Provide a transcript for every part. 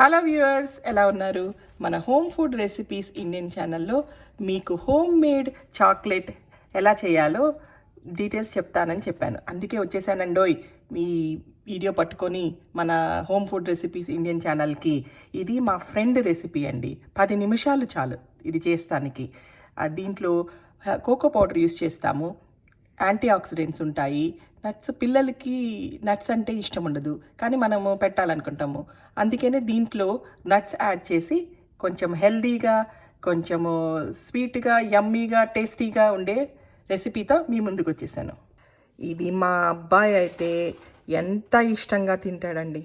Hello viewers, ఎలా ఉన్నారు? మన హోమ్ ఫుడ్ రెసిపీస్ ఇండియన్ ఛానల్లో మీకు హోమ్ మేడ్ చాక్లెట్ ఎలా చేయాలో డీటెయిల్స్ చెప్తానని చెప్పాను. అందుకే వచ్చేసానండోయ్ మీ వీడియో పట్టుకొని మన హోమ్ ఫుడ్ రెసిపీస్ ఇండియన్ ఛానల్కి. ఇది మా ఫ్రెండ్ రెసిపీ అండి. 10 నిమిషాలు చాలు ఇది చేస్తానికి. దీంట్లో కోకో పౌడర్ యూస్ చేస్తాము. యాంటీ ఆక్సిడెంట్స్ ఉంటాయి. పిల్లలకి నట్స్ అంటే ఇష్టం ఉండదు, కానీ మనము పెట్టాలనుకుంటాము. అందుకనే దీంట్లో నట్స్ యాడ్ చేసి కొంచెం హెల్దీగా, కొంచెము స్వీట్గా, యమ్మీగా, టేస్టీగా ఉండే రెసిపీతో మీ ముందుకు వచ్చేసాను. ఇది మా అబ్బాయి అయితే ఎంత ఇష్టంగా తింటాడండి.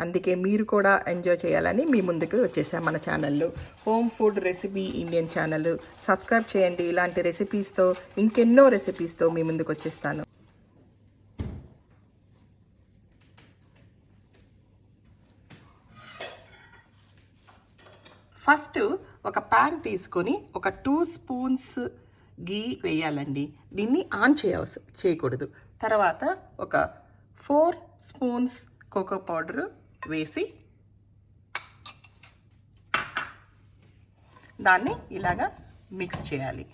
అందుకే మీరు కూడా ఎంజాయ్ చేయాలని మీ ముందుకు వచ్చేసాం. మన ఛానల్లో home food recipe Indian channel subscribe చేయండి. ఇలాంటి రెసిపీస్తో, ఇంకెన్నో రెసిపీస్తో మీ ముందుకు వచ్చేస్తాను. ఫస్ట్ ఒక ప్యాన్ తీసుకొని ఒక 2 స్పూన్స్ గీ వేయాలండి. దీన్ని ఆన్ చేయకూడదు. తర్వాత ఒక 4 స్పూన్స్ కోకో పౌడర్ వేసి దాన్ని ఇలాగా మిక్స్ చేయాలి.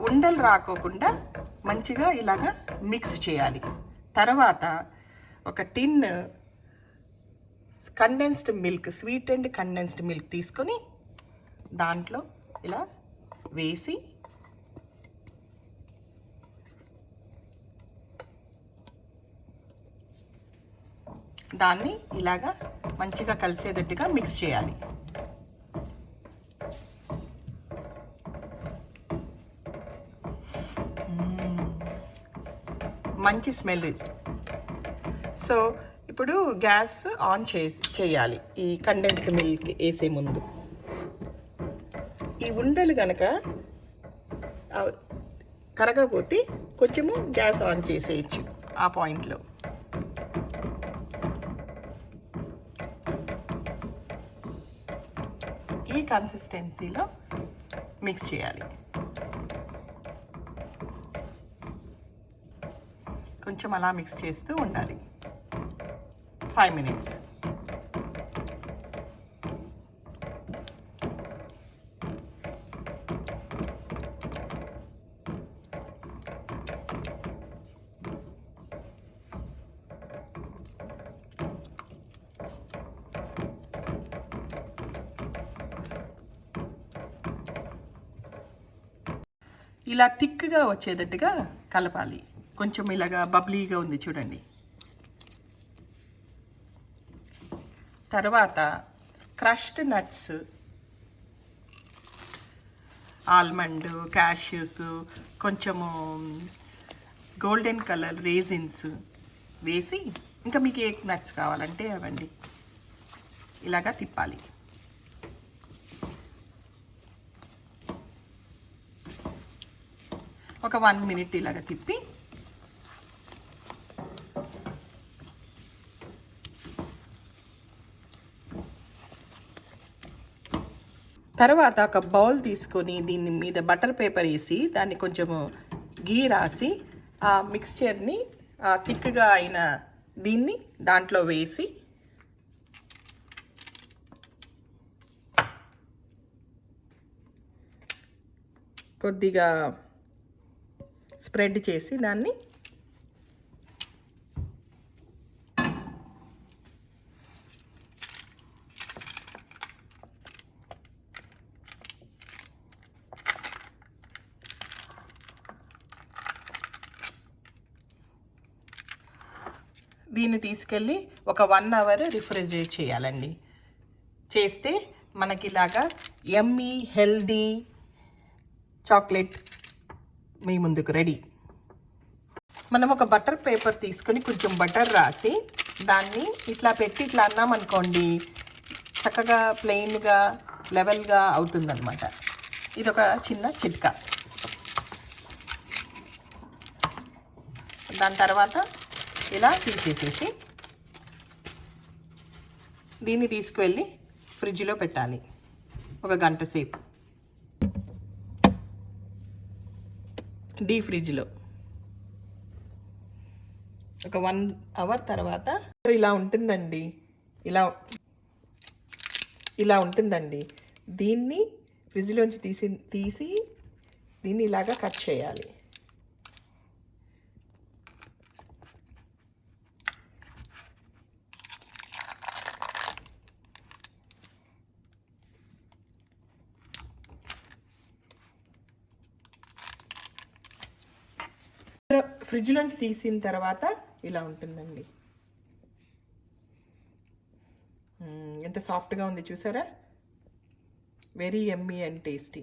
ఉండలు రాకోకుండా మంచిగా ఇలాగా మిక్స్ చేయాలి. తర్వాత ఒక tin condensed milk, sweet and condensed milk తీసుకొని దాంట్లో ఇలా వేసి దాన్ని ఇలాగా మంచిగా కలిసేటట్టుగా మిక్స్ చేయాలి. మంచి స్మెల్. సో ఇప్పుడు గ్యాస్ ఆన్ చేయాలి. ఈ కండెన్స్డ్ మిల్క్ వేసే ముందు ఈ ఉండలు కనుక కరగపోతే కొంచెము గ్యాస్ ఆన్ చేసేయచ్చు. ఆ పాయింట్లో ఈ కన్సిస్టెన్సీలో మిక్స్ చేయాలి. కొంచెం అలా మిక్స్ చేస్తూ ఉండాలి 5 minutes. ఇలా థిక్గా వచ్చేటట్టుగా కలపాలి. కొంచెం ఇలాగా బబ్లీగా ఉంది చూడండి. తర్వాత క్రష్డ్ నట్స్, ఆల్మండ్, క్యాష్యూస్, కొంచెము గోల్డెన్ కలర్ రేజిన్స్ వేసి, ఇంకా మీకు ఏ నట్స్ కావాలంటే అవండి ఇలాగా తిప్పాలి. ఒక 1 minute ఇలాగా తిప్పి తర్వాత ఒక బౌల్ తీసుకొని దీని మీద బటర్ పేపర్ వేసి దాన్ని కొంచెము గీ రాసి ఆ మిక్స్చర్ని, ఆ థిక్గా అయిన దీన్ని దాంట్లో వేసి కొద్దిగా స్ప్రెడ్ చేసి దాన్ని దీన్ని తీసుకెళ్ళి ఒక 1 hour రిఫ్రిజిరేట్ చేయాలండి. చేస్తే మనకి ఇలాగా యమ్మీ హెల్దీ చాక్లెట్ మీ ముందుకు రెడీ. మనం ఒక బటర్ పేపర్ తీసుకొని కొంచెం బటర్ రాసి దాన్ని ఇట్లా పెట్టి ఇట్లా అన్నామనుకోండి, చక్కగా ప్లెయిన్గా లెవెల్గా అవుతుందన్నమాట. ఇదొక చిన్న చిట్కా. దాని తర్వాత ఇలా తీసేసేసి దీన్ని తీసుకువెళ్ళి ఫ్రిడ్జ్లో పెట్టాలి 1 గంట సేపు, డీప్ ఫ్రిడ్జ్లో. ఒక 1 అవర్ తర్వాత ఇలా ఉంటుందండి. ఇలా ఉంటుందండి. దీన్ని ఫ్రిడ్జ్లోంచి తీసి దీన్ని ఇలాగా కట్ చేయాలి. ఫ్రిడ్జ్లోంచి తీసిన తర్వాత ఇలా ఉంటుందండి. ఎంత సాఫ్ట్గా ఉంది చూసారా, వెరీ యమ్మీ అండ్ టేస్టీ.